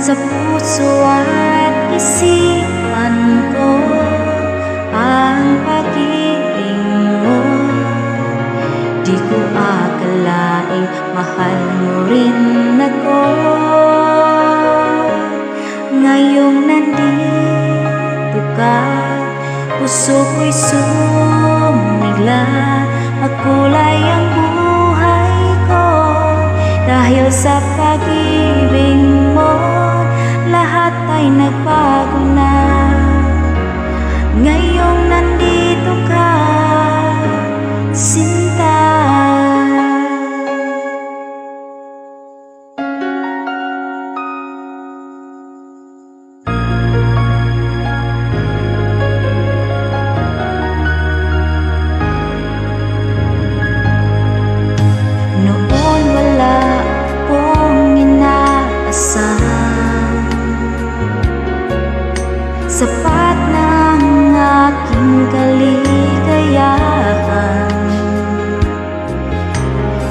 sa puso at isipan ko ang pag-ibig mo. Di ko akalaing mahal mo rin ako. Ngayong nandito ka, puso ko'y sumigla. Makulay ang buhay ko dahil sa pag-ibig mo. Lahat ay nagbago na. Ngayong nandito ka, sinta. Noon wala akong inaasahan, sapat ng aking kaligayahan.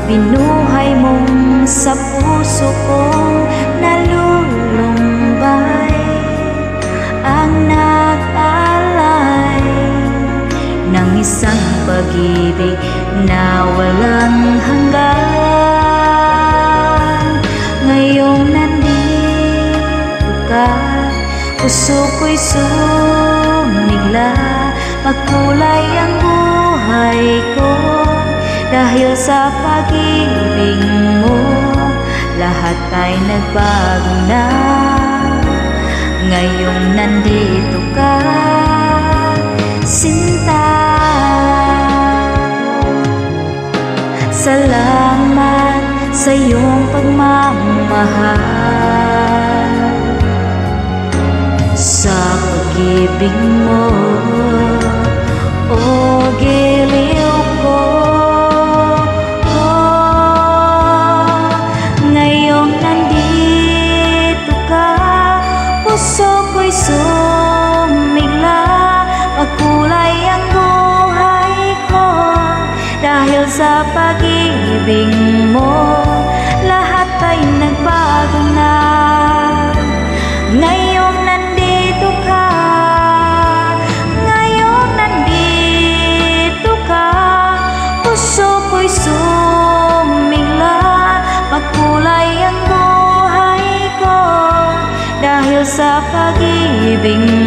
Binuhay mong sa puso kong nalulumbay, ang nag-alay ng isang pag-ibig na walang hanggan. Ngayong nandito ka, puso ko'y sumigla. Makulay ang buhay ko dahil sa pag-ibig mo. Lahat ay nagbago na. Ngayong nandito ka, sinta. Salamat sa iyong pagmamahal, sa pag-ibig mo, o giliw ko. Ngayong nandito ka, puso ko'y sumigla. Makulay ang buhay ko dahil sa pag-ibig mo. Lahat ay nagbago na. Ngayong nandito ka, ngayong nandito ka, puso ko'y sumigla. Makulay ang buhay ko dahil sa pag-ibig mo.